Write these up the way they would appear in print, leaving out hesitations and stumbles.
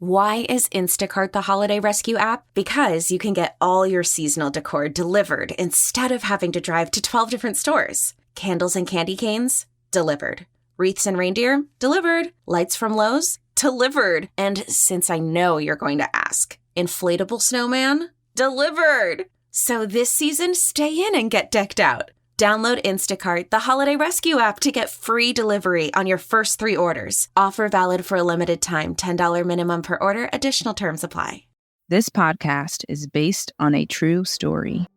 Why is Instacart the holiday rescue app? Because you can get all your seasonal decor delivered instead of having to drive to 12 different stores. Candles and candy canes? Delivered. Wreaths and reindeer? Delivered. Lights from Lowe's? Delivered. And since I know you're going to ask, inflatable snowman? Delivered. So this season, stay in and get decked out. Download Instacart, the holiday rescue app, to get free delivery on your first 3 orders. Offer valid for a limited time. $10 minimum per order. Additional terms apply. This podcast is based on a true story.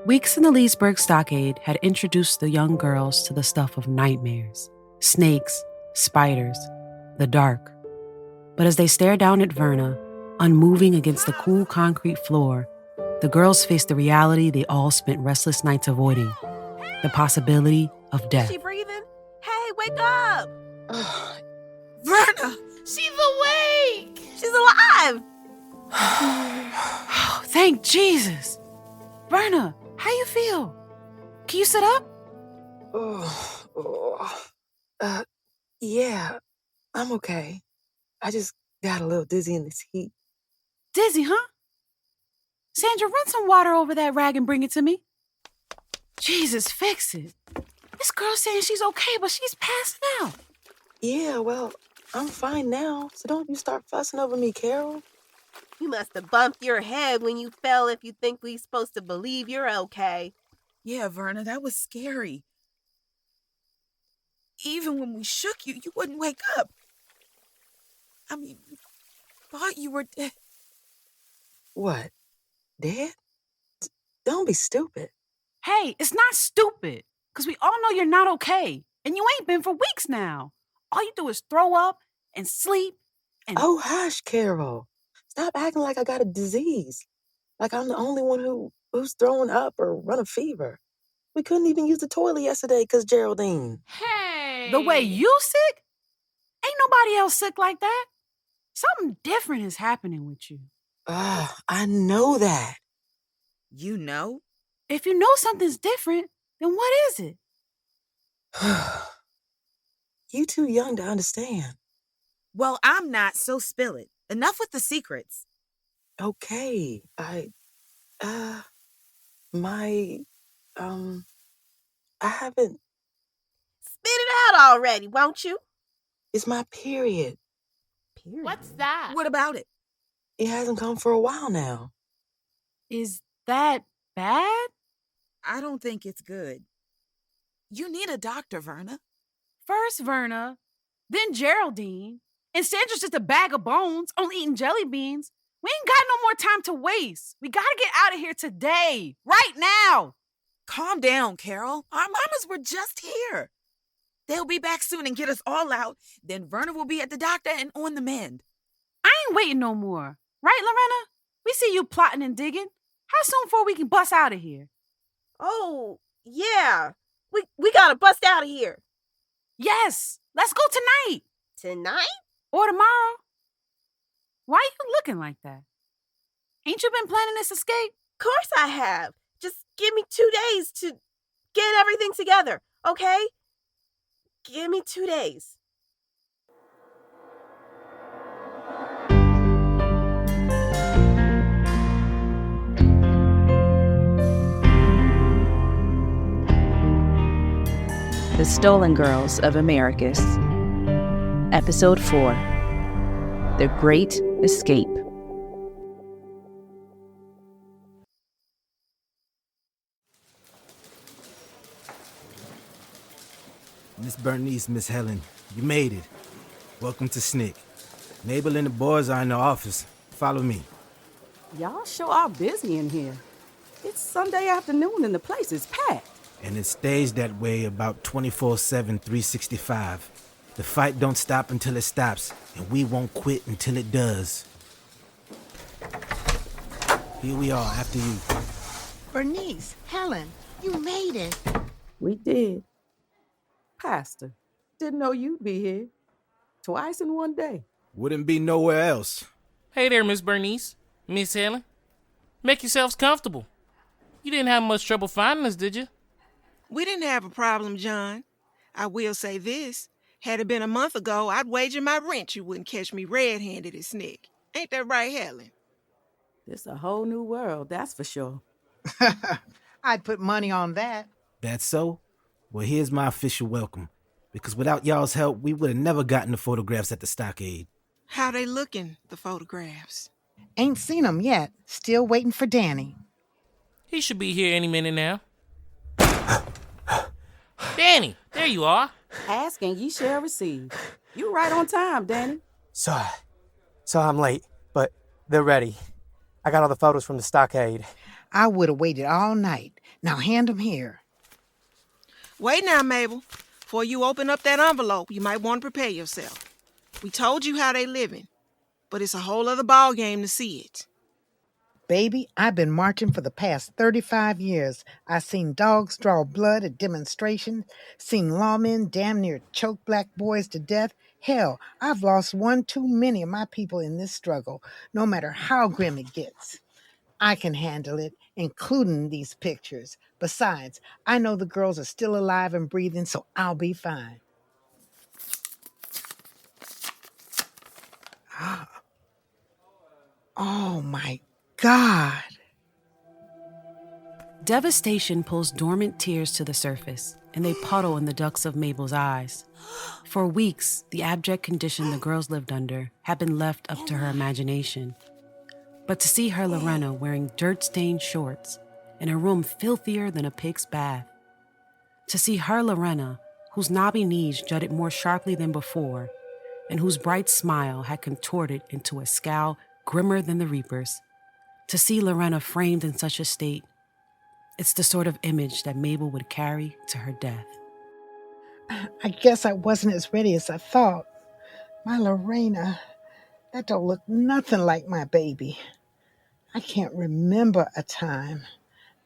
Weeks in the Leesburg Stockade had introduced the young girls to the stuff of nightmares, snakes, spiders, the dark. But as they stared down at Verna, unmoving against the cool concrete floor, the girls faced the reality they all spent restless nights avoiding, the possibility of death. Is she breathing? Hey, wake up! Verna! She's awake! She's alive! Oh, thank Jesus! Verna, how you feel? Can you sit up? Yeah, I'm okay. I just got a little dizzy in this heat. Dizzy, huh? Sandra, run some water over that rag and bring it to me. Jesus, fix it. This girl's saying she's okay, but she's passing out. Yeah, well, I'm fine now, so don't you start fussing over me, Carol. You must have bumped your head when you fell if you think we're supposed to believe you're okay. Yeah, Verna, that was scary. Even when we shook you, you wouldn't wake up. I mean, we thought you were dead. What? Dead? Don't be stupid. Hey, it's not stupid, because we all know you're not okay, and you ain't been for weeks now. All you do is throw up and sleep and... Oh, hush, Carol. Stop acting like I got a disease. Like I'm the only one who's throwing up or run a fever. We couldn't even use the toilet yesterday because Geraldine. Hey! The way you sick? Ain't nobody else sick like that. Something different is happening with you. I know that. You know? If you know something's different, then what is it? You too young to understand. Well, I'm not, so spill it. Enough with the secrets. Okay, I haven't... Spit it out already, won't you? It's my period. Period? What's that? What about it? It hasn't come for a while now. Is that bad? I don't think it's good. You need a doctor, Verna. First Verna, then Geraldine, and Sandra's just a bag of bones, only eating jelly beans. We ain't got no more time to waste. We gotta get out of here today, right now. Calm down, Carol. Our mamas were just here. They'll be back soon and get us all out. Then Verna will be at the doctor and on the mend. I ain't waiting no more. Right, Lorena? We see you plotting and digging. How soon before we can bust out of here? Oh, yeah. We gotta bust out of here. Yes. Let's go tonight. Tonight? Or tomorrow. Why you looking like that? Ain't you been planning this escape? Of course I have. Just give me 2 days to get everything together, okay? Give me 2 days. The Stolen Girls of Americus. Episode 4. The Great Escape. Miss Bernice, Miss Helen, you made it. Welcome to SNCC. Mabel and the boys are in the office. Follow me. Y'all sure are busy in here. It's Sunday afternoon and the place is packed. And it stays that way about 24/7, 365. The fight don't stop until it stops, and we won't quit until it does. Here we are, after you. Bernice, Helen, you made it. We did. Pastor, didn't know you'd be here. Twice in one day. Wouldn't be nowhere else. Hey there, Miss Bernice. Miss Helen. Make yourselves comfortable. You didn't have much trouble finding us, did you? We didn't have a problem, John. I will say this. Had it been a month ago, I'd wager my rent you wouldn't catch me red-handed as Nick. Ain't that right, Helen? This a whole new world, that's for sure. I'd put money on that. That's so? Well, here's my official welcome. Because without y'all's help, we would have never gotten the photographs at the stockade. How they looking, the photographs? Ain't seen 'em yet. Still waiting for Danny. He should be here any minute now. Danny, there you are. Ask and ye shall receive. You right on time, Danny. So I'm late, but they're ready. I got all the photos from the stockade. I would have waited all night. Now hand 'em here. Wait now, Mabel. Before you open up that envelope, you might want to prepare yourself. We told you how they living, but it's a whole other ball game to see it. Baby, I've been marching for the past 35 years. I seen dogs draw blood at demonstrations, seen lawmen damn near choke black boys to death. Hell, I've lost one too many of my people in this struggle, no matter how grim it gets. I can handle it, including these pictures. Besides, I know the girls are still alive and breathing, so I'll be fine. Oh my God. Devastation pulls dormant tears to the surface, and they puddle in the ducts of Mabel's eyes. For weeks, the abject condition the girls lived under had been left up to her imagination. But to see her Lorena wearing dirt-stained shorts in a room filthier than a pig's bath, to see her Lorena, whose knobby knees jutted more sharply than before, and whose bright smile had contorted into a scowl grimmer than the Reaper's, to see Lorena framed in such a state, it's the sort of image that Mabel would carry to her death. I guess I wasn't as ready as I thought. My Lorena, that don't look nothing like my baby. I can't remember a time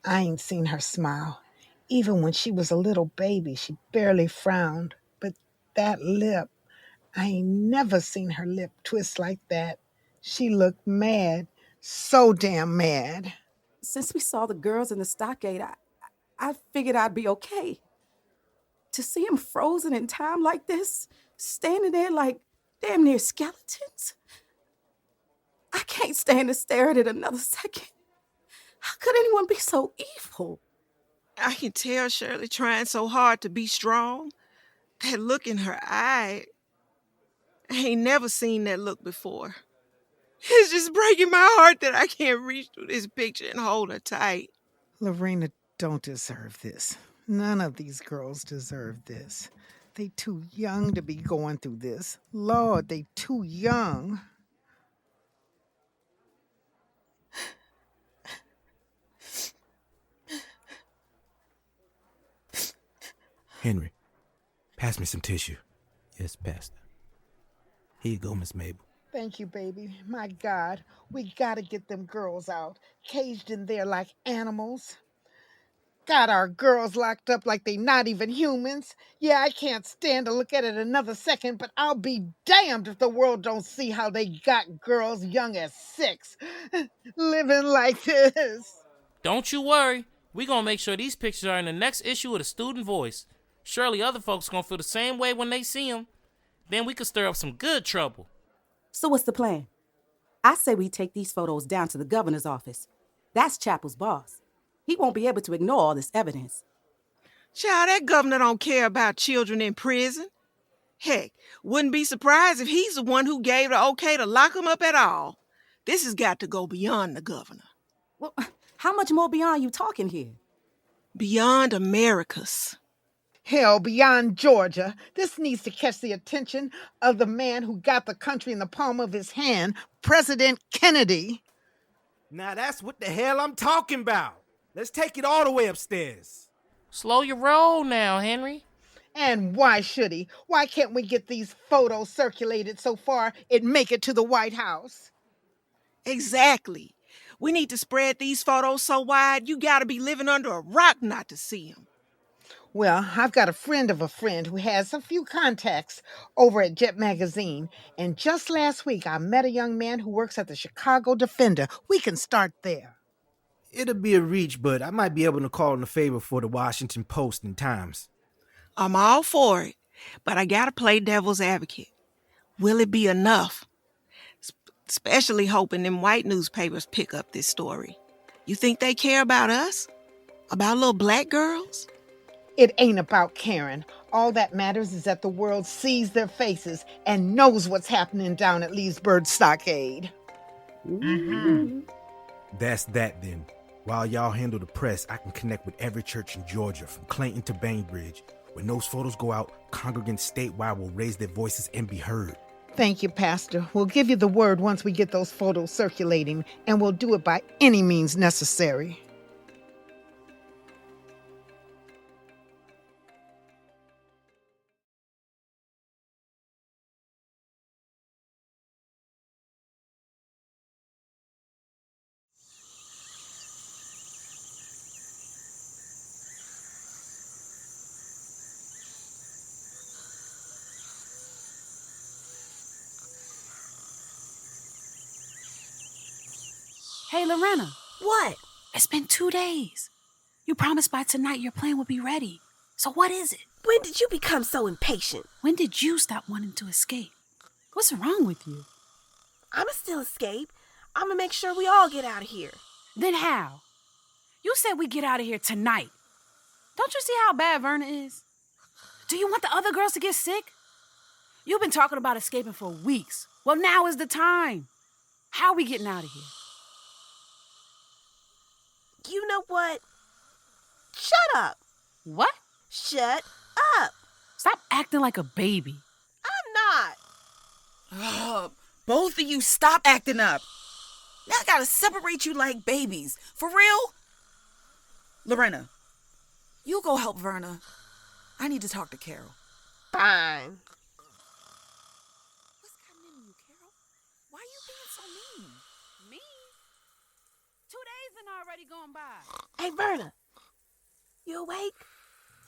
I ain't seen her smile. Even when she was a little baby, she barely frowned. But that lip, I ain't never seen her lip twist like that. She looked mad, so damn mad. Since we saw the girls in the stockade, I figured I'd be okay. To see them frozen in time like this, standing there like damn near skeletons, I can't stand to stare at it another second. How could anyone be so evil? I can tell Shirley trying so hard to be strong. That look in her eye, I ain't never seen that look before. It's just breaking my heart that I can't reach through this picture and hold her tight. Lorena don't deserve this. None of these girls deserve this. They too young to be going through this. Lord, they too young. Henry, pass me some tissue. Yes, Pastor. Here you go, Miss Mabel. Thank you, baby. My God, we gotta get them girls out, caged in there like animals. Got our girls locked up like they not even humans. Yeah, I can't stand to look at it another second, but I'll be damned if the world don't see how they got girls young as 6 living like this. Don't you worry. We gonna make sure these pictures are in the next issue of the Student Voice. Surely other folks gonna feel the same way when they see them. Then we could stir up some good trouble. So what's the plan? I say we take these photos down to the governor's office. That's Chapel's boss. He won't be able to ignore all this evidence. Child, that governor don't care about children in prison. Heck, wouldn't be surprised if he's the one who gave the okay to lock them up at all. This has got to go beyond the governor. Well, how much more beyond you talking here? Beyond Americas. Hell, beyond Georgia. This needs to catch the attention of the man who got the country in the palm of his hand, President Kennedy. Now that's what the hell I'm talking about. Let's take it all the way upstairs. Slow your roll now, Henry. And why should he? Why can't we get these photos circulated so far it make it to the White House? Exactly. We need to spread these photos so wide you gotta be living under a rock not to see them. Well, I've got a friend of a friend who has a few contacts over at Jet Magazine. And just last week, I met a young man who works at the Chicago Defender. We can start there. It'll be a reach, but I might be able to call in a favor for the Washington Post and Times. I'm all for it, but I gotta play devil's advocate. Will it be enough? Especially hoping them white newspapers pick up this story. You think they care about us? About little black girls? It ain't about caring. All that matters is that the world sees their faces and knows what's happening down at Leesburg Stockade. Mm-hmm. That's that then. While y'all handle the press, I can connect with every church in Georgia, from Clayton to Bainbridge. When those photos go out, congregants statewide will raise their voices and be heard. Thank you, Pastor. We'll give you the word once we get those photos circulating, and we'll do it by any means necessary. Hey, Lorena. What? It's been 2 days. You promised by tonight your plan would be ready. So what is it? When did you become so impatient? When did you stop wanting to escape? What's wrong with you? I'ma still escape. I'ma make sure we all get out of here. Then how? You said we get out of here tonight. Don't you see how bad Verna is? Do you want the other girls to get sick? You've been talking about escaping for weeks. Well, now is the time. How are we getting out of here? You know what? Shut up. What? Shut up. Stop acting like a baby. I'm not. Both of you stop acting up. Now I gotta separate you like babies. For real? Lorena, you go help Verna. I need to talk to Carol. Fine. What's coming in you, Carol? Why are you being so mean? Me? 2 days and already gone by. Hey, Verna. You awake?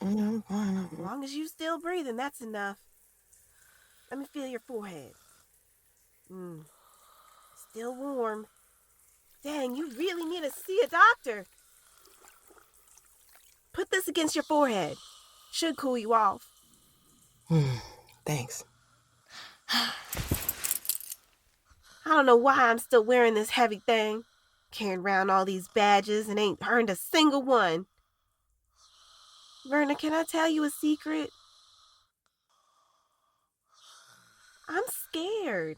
Mm-hmm. As long as you still breathing, that's enough. Let me feel your forehead. Still warm. Dang, you really need to see a doctor. Put this against your forehead. Should cool you off. Thanks. I don't know why I'm still wearing this heavy thing. Carrying around all these badges and ain't earned a single one. Verna, can I tell you a secret? I'm scared.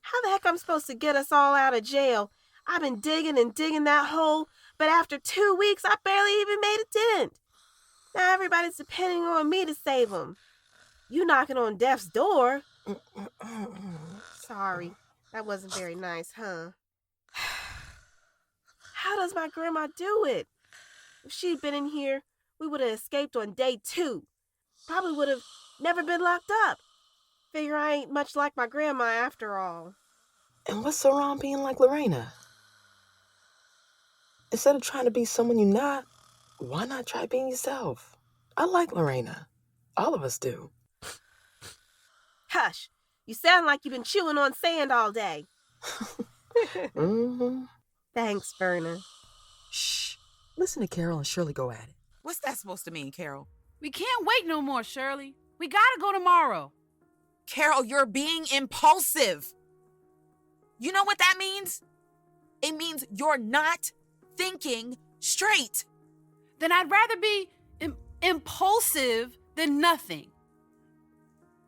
How the heck I'm supposed to get us all out of jail? I've been digging and digging that hole, but after 2 weeks, I barely even made a dent. Now everybody's depending on me to save them. You knocking on death's door. Sorry, that wasn't very nice, huh? How does my grandma do it? If she'd been in here, we would have escaped on day 2. Probably would have never been locked up. Figure I ain't much like my grandma after all. And what's so wrong being like Lorena? Instead of trying to be someone you're not, why not try being yourself? I like Lorena. All of us do. Hush. You sound like you've been chewing on sand all day. Thanks, Verna. Shh. Listen to Carol and Shirley go at it. What's that supposed to mean, Carol? We can't wait no more, Shirley. We gotta go tomorrow. Carol, you're being impulsive. You know what that means? It means you're not thinking straight. Then I'd rather be impulsive than nothing.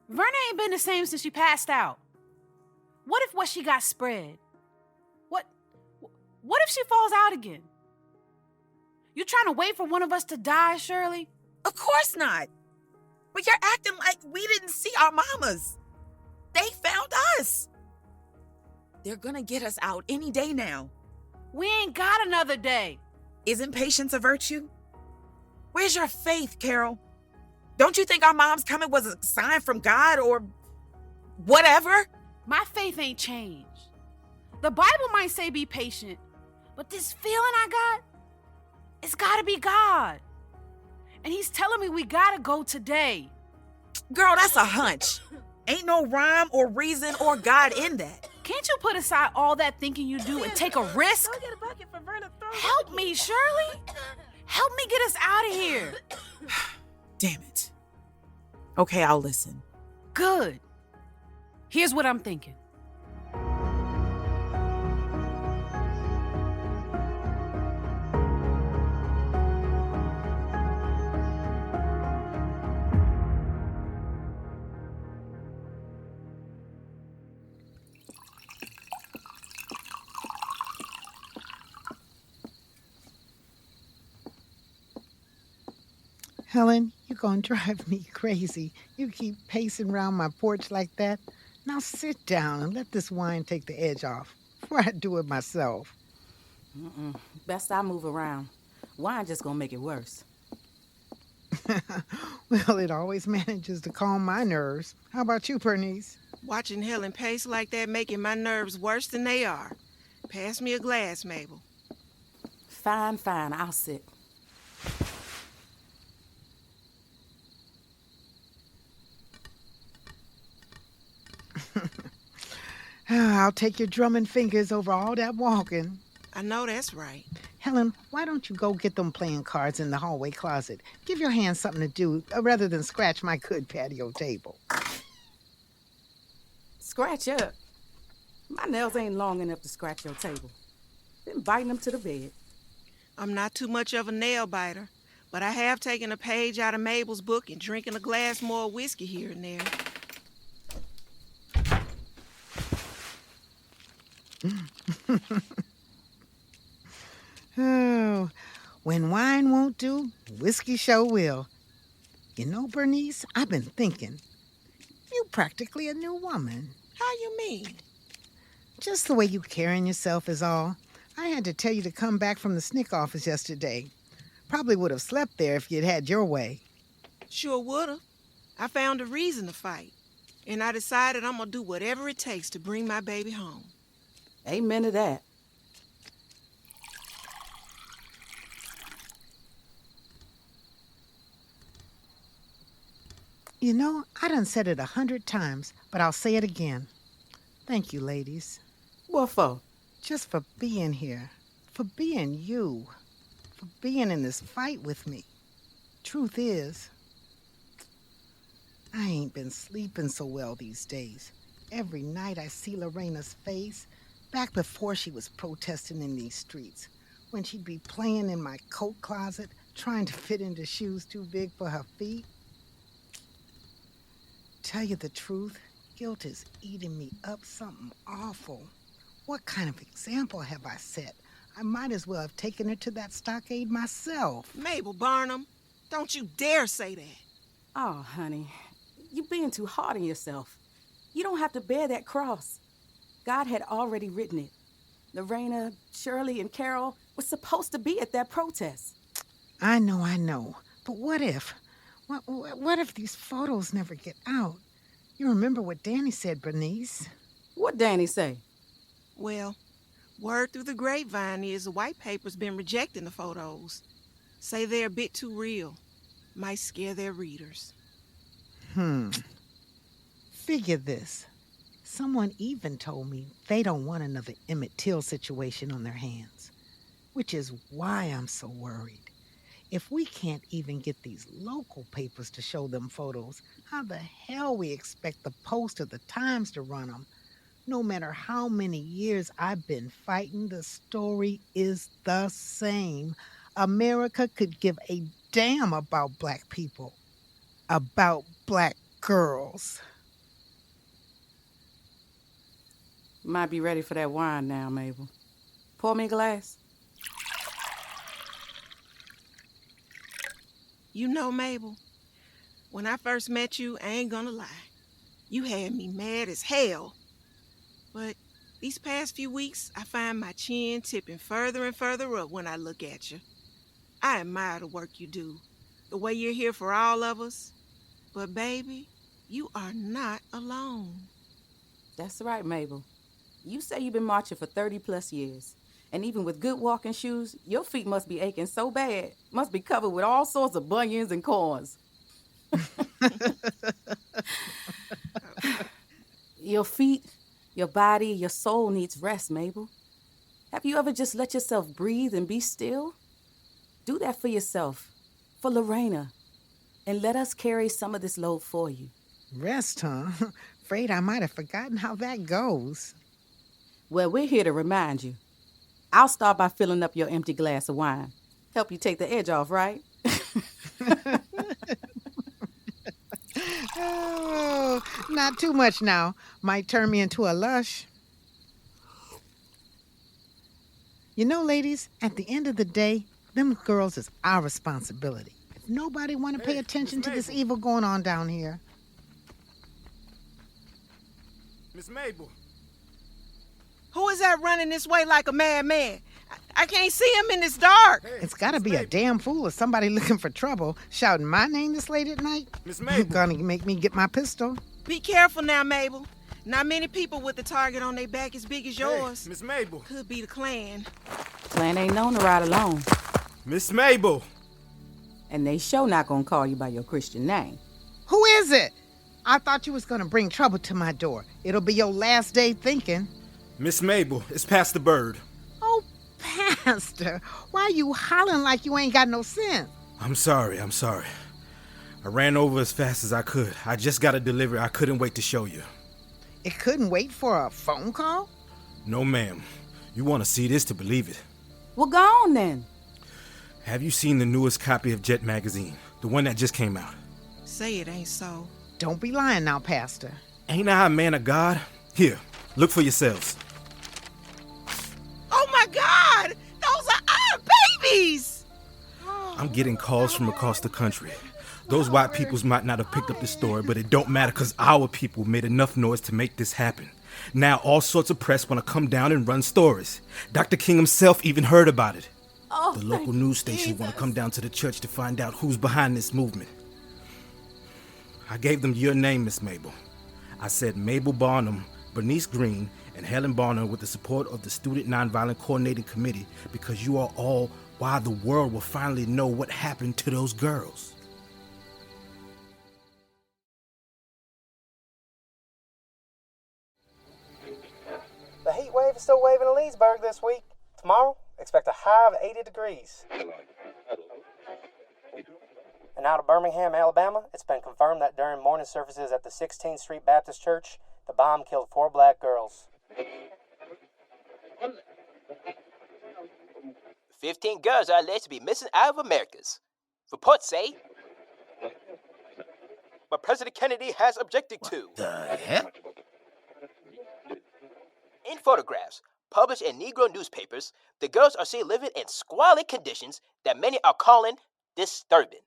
Verna ain't been the same since she passed out. What if what she got spread? What if she falls out again? You trying to wait for one of us to die, Shirley? Of course not. But you're acting like we didn't see our mamas. They found us. They're gonna get us out any day now. We ain't got another day. Isn't patience a virtue? Where's your faith, Carol? Don't you think our mom's coming was a sign from God or whatever? My faith ain't changed. The Bible might say be patient, but this feeling I got, it's gotta be God. And he's telling me we gotta go today. Girl, that's a hunch. Ain't no rhyme or reason or God in that. Can't you put aside all that thinking you do and take a risk? Go get a bucket for Verna. Help me, Shirley. Help me get us out of here. Damn it. Okay, I'll listen. Good. Here's what I'm thinking. Helen, you're going to drive me crazy. You keep pacing around my porch like that. Now sit down and let this wine take the edge off before I do it myself. Best I move around. Wine just gonna make it worse. Well, it always manages to calm my nerves. How about you, Bernice? Watching Helen pace like that making my nerves worse than they are. Pass me a glass, Mabel. Fine, I'll sit. I'll take your drumming fingers over all that walking. I know that's right. Helen, why don't you go get them playing cards in the hallway closet? Give your hands something to do rather than scratch my good patio table. Scratch up? My nails ain't long enough to scratch your table. Been biting them to the bed. I'm not too much of a nail biter, but I have taken a page out of Mabel's book and drinking a glass more whiskey here and there. Oh, when wine won't do, whiskey sure will. You know, Bernice, I've been thinking. You practically a new woman. How you mean? Just the way you carrying yourself is all. I had to tell you to come back from the SNCC office yesterday. Probably would have slept there if you'd had your way. Sure would've. I found a reason to fight, and I decided I'm gonna do whatever it takes to bring my baby home. Amen to that. You know, I done said it 100 times, but I'll say it again. Thank you, ladies. What for? Just for being here. For being you. For being in this fight with me. Truth is, I ain't been sleeping so well these days. Every night I see Lorena's face, back before she was protesting in these streets, when she'd be playing in my coat closet, trying to fit into shoes too big for her feet. Tell you the truth, guilt is eating me up something awful. What kind of example have I set? I might as well have taken her to that stockade myself. Mabel Barnum, don't you dare say that. Oh, honey, you being too hard on yourself. You don't have to bear that cross. God had already written it. Lorena, Shirley, and Carol were supposed to be at that protest. I know. But what if? What if these photos never get out? You remember what Danny said, Bernice? What Danny say? Well, word through the grapevine is the white paper's been rejecting the photos. Say they're a bit too real. Might scare their readers. Figure this. Someone even told me they don't want another Emmett Till situation on their hands. Which is why I'm so worried. If we can't even get these local papers to show them photos, how the hell we expect the Post or the Times to run them? No matter how many years I've been fighting, the story is the same. America could give a damn about black people. About black girls. Might be ready for that wine now, Mabel. Pour me a glass. You know, Mabel, when I first met you, I ain't gonna lie. You had me mad as hell. But these past few weeks, I find my chin tipping further and further up when I look at you. I admire the work you do, the way you're here for all of us. But baby, you are not alone. That's right, Mabel. You say you've been marching for 30 plus years. And even with good walking shoes, your feet must be aching so bad. Must be covered with all sorts of bunions and corns. Your feet, your body, your soul needs rest, Mabel. Have you ever just let yourself breathe and be still? Do that for yourself, for Lorena, and let us carry some of this load for you. Rest, huh? Afraid I might have forgotten how that goes. Well, we're here to remind you. I'll start by filling up your empty glass of wine. Help you take the edge off, right? Oh, not too much now. Might turn me into a lush. You know, ladies, at the end of the day, them girls is our responsibility. If nobody want to pay attention to this evil going on down here. Miss Mabel. Who is that running this way like a madman? I can't see him in this dark. It's got to be a damn fool or somebody looking for trouble, shouting my name this late at night. Miss Mabel. Gonna make me get my pistol. Be careful now, Mabel. Not many people with the target on their back as big as yours. Miss Mabel. Could be the Klan. Klan ain't known to ride alone. Miss Mabel. And they sure not gonna call you by your Christian name. Who is it? I thought you was gonna bring trouble to my door. It'll be your last day thinking. Miss Mabel, it's Pastor Bird. Oh, Pastor, why you hollering like you ain't got no sense? I'm sorry. I ran over as fast as I could. I just got a delivery I couldn't wait to show you. It couldn't wait for a phone call? No, ma'am. You want to see this to believe it. Well, go on then. Have you seen the newest copy of Jet magazine? The one that just came out? Say it ain't so. Don't be lying now, Pastor. Ain't I a man of God? Here, look for yourselves. Oh my God! Those are our babies! I'm getting calls from across the country. Those white peoples might not have picked up the story, but it don't matter because our people made enough noise to make this happen. Now all sorts of press want to come down and run stories. Dr. King himself even heard about it. The local news stations want to come down to the church to find out who's behind this movement. I gave them your name, Miss Mabel. I said Mabel Barnum, Bernice Green, and Helen Barnum with the support of the Student Nonviolent Coordinating Committee because you are all why the world will finally know what happened to those girls. The heat wave is still waving in Leesburg this week. Tomorrow, expect a high of 80 degrees. And out of Birmingham, Alabama, it's been confirmed that during morning services at the 16th Street Baptist Church, the bomb killed 4 black girls. 15 girls are alleged to be missing out of Americas. Reports say, but President Kennedy has objected to. The heck? In photographs published in Negro newspapers, the girls are seen living in squalid conditions that many are calling disturbing.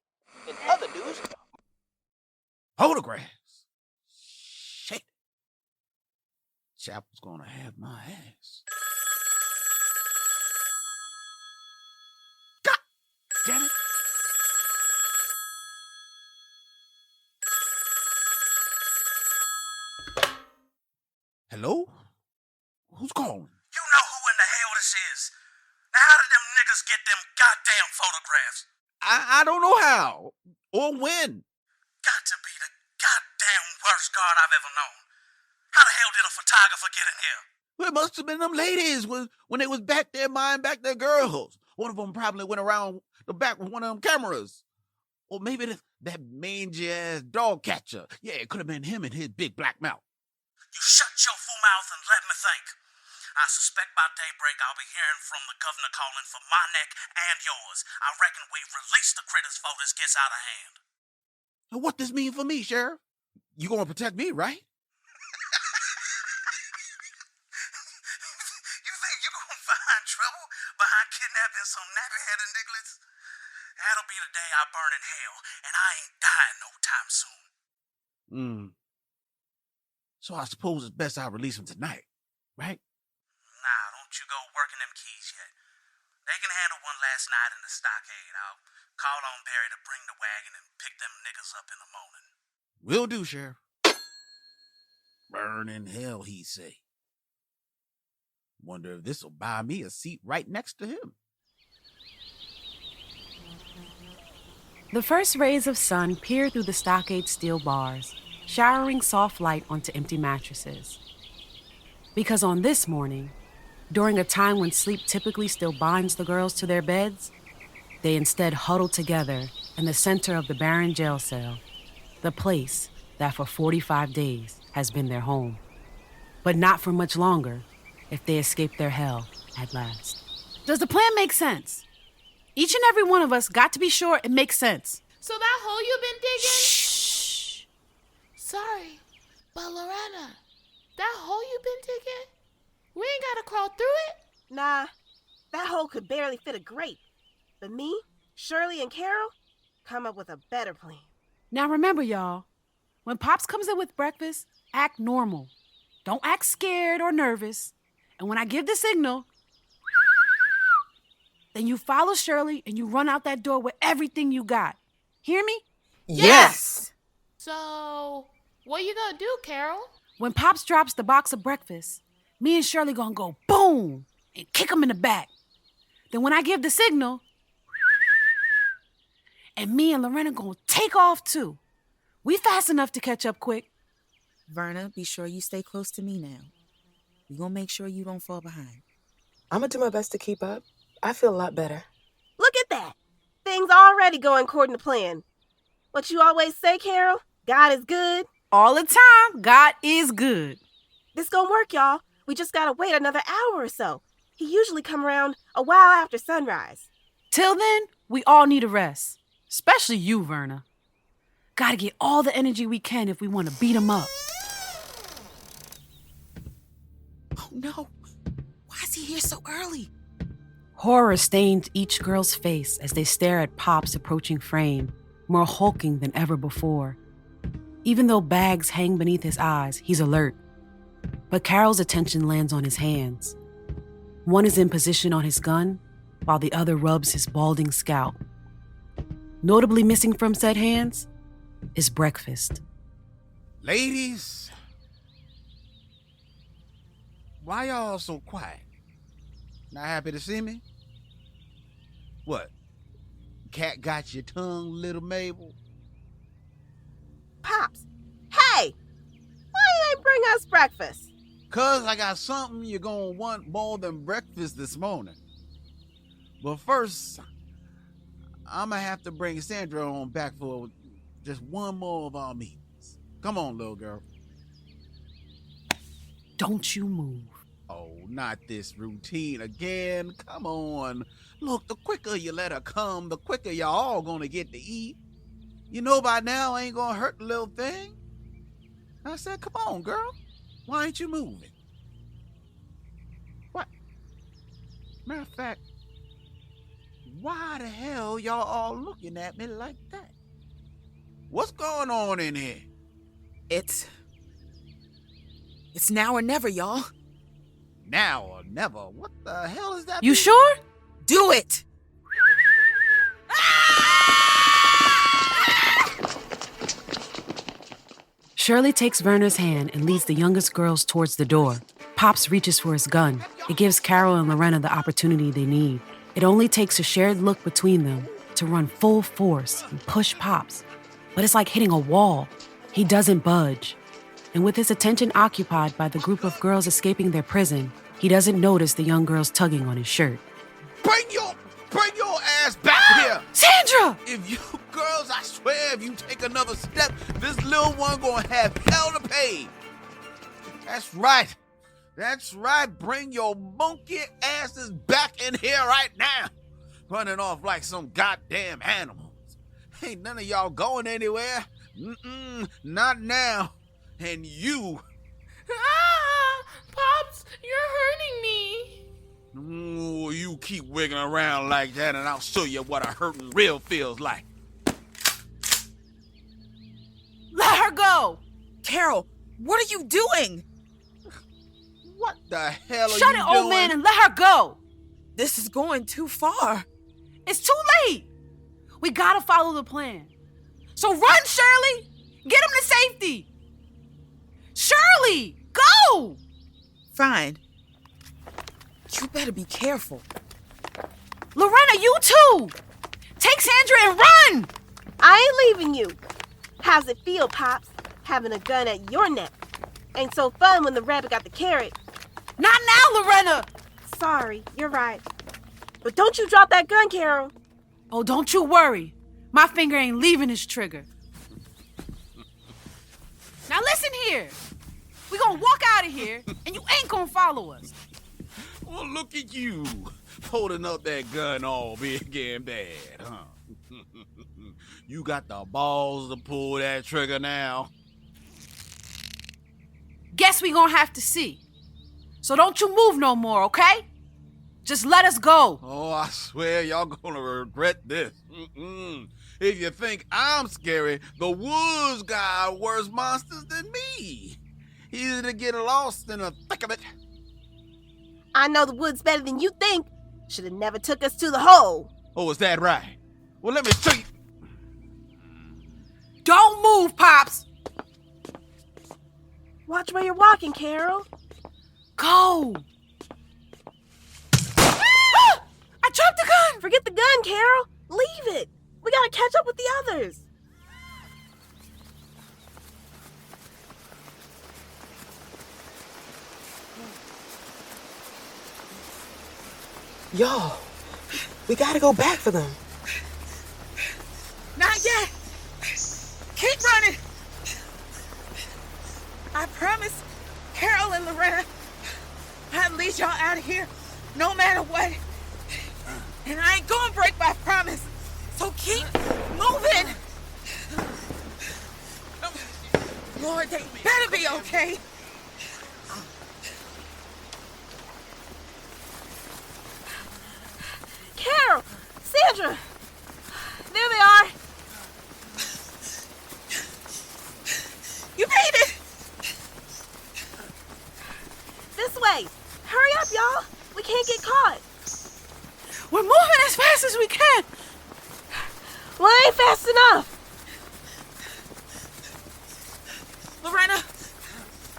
In other news, Photographs? Shit. Chapel's gonna have my ass. God damn it. Hello? Who's calling? You know who in the hell this is. Now how did them niggas get them goddamn photographs? I don't know how or when. Got to be the goddamn worst guard I've ever known. How the hell did a photographer get in here? Well, it must have been them ladies when they was back there buying back their girls. One of them probably went around the back with one of them cameras. Or maybe that mangy-ass dog catcher. Yeah, it could have been him and his big black mouth. You shut your fool mouth and let me think. I suspect by daybreak I'll be hearing from the governor calling for my neck and yours. I reckon we release the critters before this gets out of hand. Now, what this mean for me, Sheriff? You gonna protect me, right? You think you gonna find trouble behind kidnapping some nappy-headed nigglets? That'll be the day I burn in hell, and I ain't dying no time soon. So I suppose it's best I release him tonight, right? Nah, don't you go working them keys yet. They can handle one last night in the stockade. I'll call on Barry to bring the wagon and pick them niggas up in the morning. Will do, Sheriff. Burn in hell, he say. Wonder if this'll buy me a seat right next to him. The first rays of sun peer through the stockade steel bars, showering soft light onto empty mattresses. Because on this morning, during a time when sleep typically still binds the girls to their beds, they instead huddle together in the center of the barren jail cell, the place that for 45 days has been their home. But not for much longer if they escape their hell at last. Does the plan make sense? Each and every one of us got to be sure it makes sense. So that hole you've been digging? Shh. Sorry, but Lorena, that hole you've been digging, we ain't gotta crawl through it? Nah, that hole could barely fit a grape. But me, Shirley, and Carol come up with a better plan. Now remember, y'all, when Pops comes in with breakfast, act normal. Don't act scared or nervous. And when I give the signal, then you follow Shirley and you run out that door with everything you got. Hear me? Yes. So, what you gonna do, Carol? When Pops drops the box of breakfast, me and Shirley gonna go boom and kick him in the back. Then when I give the signal, and me and Lorena gonna take off too. We fast enough to catch up quick. Verna, be sure you stay close to me now. We gonna make sure you don't fall behind. I'm gonna do my best to keep up. I feel a lot better. Look at that. Things already going according to plan. What you always say, Carol? God is good. All the time, God is good. This gonna work, y'all. We just gotta wait another hour or so. He usually come around a while after sunrise. Till then, we all need a rest. Especially you, Verna. Gotta get all the energy we can if we want to beat him up. Oh no. Why is he here so early? Horror stains each girl's face as they stare at Pop's approaching frame, more hulking than ever before. Even though bags hang beneath his eyes, he's alert. But Carol's attention lands on his hands. One is in position on his gun, while the other rubs his balding scalp. Notably missing from said hands is breakfast. Ladies, why y'all so quiet? Not happy to see me? What? Cat got your tongue, little Mabel? Pops, hey! Why you ain't bring us breakfast? 'Cause I got something you're gonna want more than breakfast this morning. But first, I'm gonna have to bring Sandra on back for just one more of our meetings. Come on, little girl. Don't you move. Oh, not this routine again. Come on. Look, the quicker you let her come, the quicker y'all all gonna get to eat. You know by now I ain't gonna hurt the little thing. I said, come on, girl. Why ain't you moving? What? Matter of fact, why the hell y'all all looking at me like that? What's going on in here? It's now or never, y'all. Now or never? What the hell is that? You sure? Do it! Shirley takes Verna's hand and leads the youngest girls towards the door. Pops reaches for his gun. It gives Carol and Lorena the opportunity they need. It only takes a shared look between them to run full force and push Pops. But it's like hitting a wall. He doesn't budge. And with his attention occupied by the group of girls escaping their prison, he doesn't notice the young girls tugging on his shirt. Bring your ass back here! Sandra! If you girls, I swear, if you take another step, this little one gonna have hell to pay. That's right. That's right. Bring your monkey asses back in here right now. Running off like some goddamn animals. Ain't none of y'all going anywhere. Not now. And you. Pops, you're hurting me. Ooh, you keep wiggling around like that and I'll show you what a hurting real feels like. Let her go! Carol, what are you doing? What the hell are you doing? Shut it, old man, and let her go! This is going too far. It's too late! We gotta follow the plan. So run, Shirley! Get him to safety! Shirley, go! Fine. You better be careful. Lorena, you too! Take Sandra and run! I ain't leaving you. How's it feel, Pops, having a gun at your neck? Ain't so fun when the rabbit got the carrot. Not now, Lorena! Sorry, you're right. But don't you drop that gun, Carol. Oh, don't you worry. My finger ain't leaving this trigger. Now listen here. We gonna walk out of here, and you ain't gonna follow us. Well, look at you, holding up that gun all big and bad, huh? You got the balls to pull that trigger now. Guess we gonna have to see. So don't you move no more, okay? Just let us go. Oh, I swear y'all gonna regret this. If you think I'm scary, the woods got worse monsters than me. Easy to get lost in the thick of it. I know the woods better than you think. Should have never took us to the hole. Oh, is that right? Well, let me show you. Don't move, Pops. Watch where you're walking, Carol. Go. Ah! I dropped the gun. Forget the gun, Carol. Leave it. We gotta catch up with the others. Y'all, we gotta go back for them. Not yet. Keep running. I promise, Carol and Lorena, I'll lead y'all out of here no matter what. And I ain't gonna break my promise. So keep moving. Lord, they better be okay. Carol! Sandra! There they are! You made it! This way! Hurry up, y'all! We can't get caught! We're moving as fast as we can! Well, it ain't fast enough! Lorena,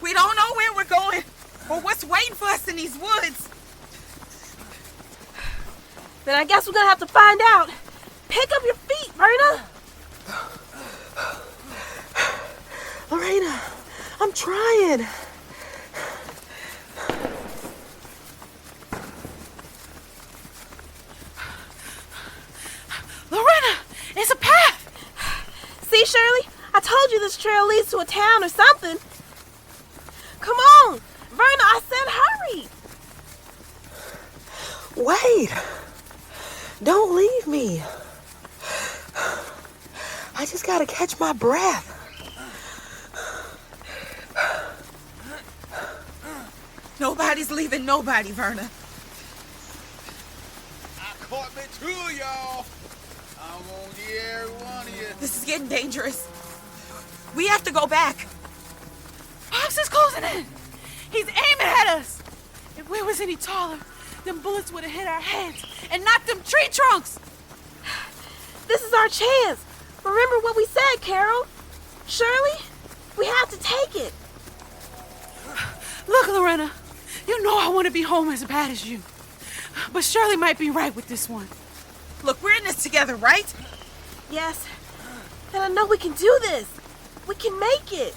we don't know where we're going or what's waiting for us in these woods. Then I guess we're gonna have to find out. Pick up your feet, Verna! Lorena, I'm trying. Lorena, it's a path! See, Shirley? I told you this trail leads to a town or something. Come on! Verna, I said hurry! Wait! Don't leave me. I just gotta catch my breath. Nobody's leaving nobody, Verna. I caught me too, y'all. I'm gonna get every one of you. This is getting dangerous. We have to go back. Pops is closing in. He's aiming at us. If we was any taller, them bullets would have hit our heads and knocked them tree trunks. This is our chance. Remember what we said, Carol. Shirley, we have to take it. Look, Lorena, you know I want to be home as bad as you. But Shirley might be right with this one. Look, we're in this together, right? Yes. And I know we can do this. We can make it.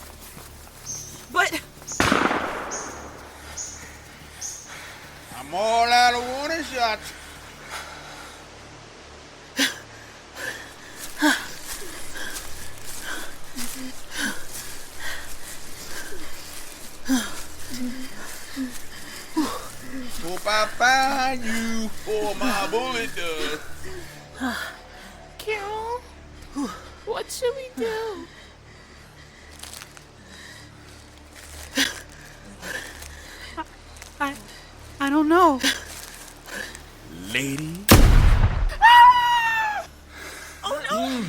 But I'm all out of warning shots. Hope I find you before my bullet does. Carol, what should we do? I don't know. Lady. Ah! Oh no!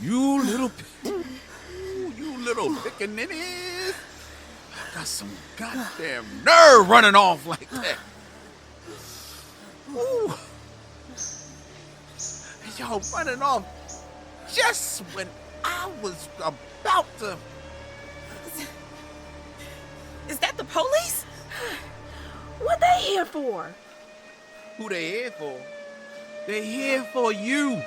You little pickaninnies. I got some goddamn nerve running off like that. Ooh. Y'all running off just when I was about to. Is that the police? What they here for? Who they here for? They here for you.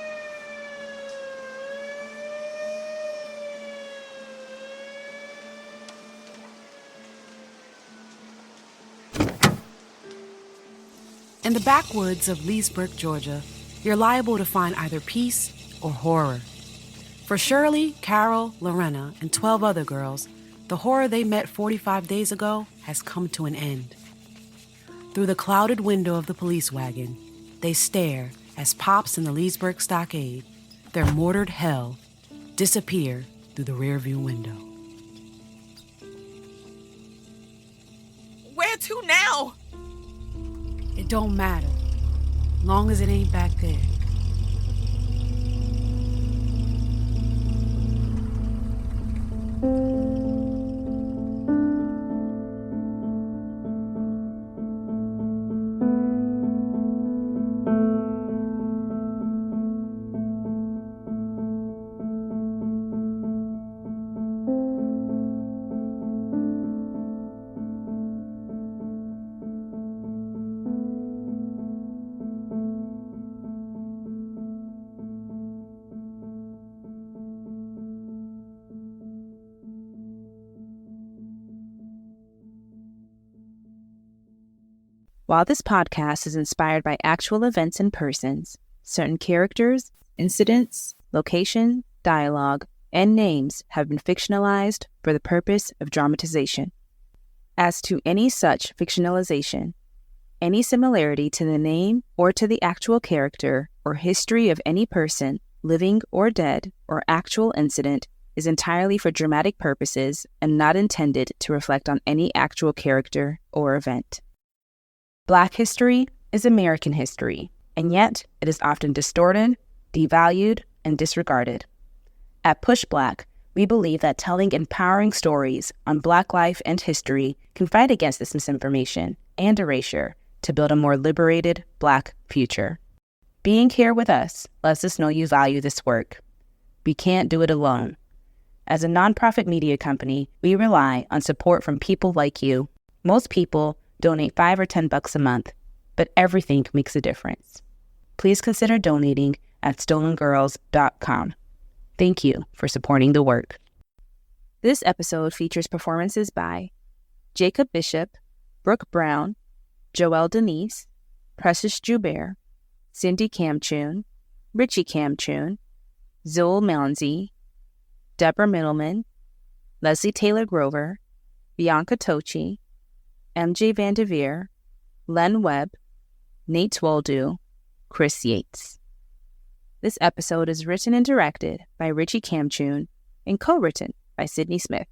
In the backwoods of Leesburg, Georgia, you're liable to find either peace or horror. For Shirley, Carol, Lorena, and 12 other girls, the horror they met 45 days ago has come to an end. Through the clouded window of the police wagon, they stare as Pops and the Leesburg Stockade, their mortared hell, disappear through the rearview window. Where to now? It don't matter, long as it ain't back there. While this podcast is inspired by actual events and persons, certain characters, incidents, location, dialogue, and names have been fictionalized for the purpose of dramatization. As to any such fictionalization, any similarity to the name or to the actual character or history of any person, living or dead, or actual incident is entirely for dramatic purposes and not intended to reflect on any actual character or event. Black history is American history, and yet it is often distorted, devalued, and disregarded. At Push Black, we believe that telling empowering stories on Black life and history can fight against this misinformation and erasure to build a more liberated Black future. Being here with us lets us know you value this work. We can't do it alone. As a nonprofit media company, we rely on support from people like you. Most people donate $5 or $10 a month, but everything makes a difference. Please consider donating at stolengirls.com. Thank you for supporting the work. This episode features performances by Jacob Bishop, Brooke Brown, Joelle Denise, Precious Joubert, Cindy Kamtchoum, Richie Kamtchoum, Zul Manzi, Debra Mittleman, Leslie Taylor Grover, Bianca Tochi, MJ VanDevere, Len Webb, Nate Woldu, Chris Yates. This episode is written and directed by Richie Kamtchoum and co-written by Cydney Smith.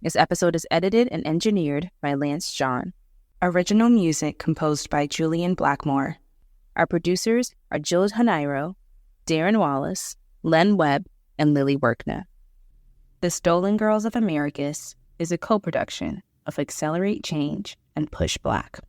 This episode is edited and engineered by Lance John. Original music composed by Julian Blackmore. Our producers are Jill Hanairo, Darren Wallace, Len Webb, and Lily Workna. The Stolen Girls of Americus is a co-production of Accelerate Change and Push Black.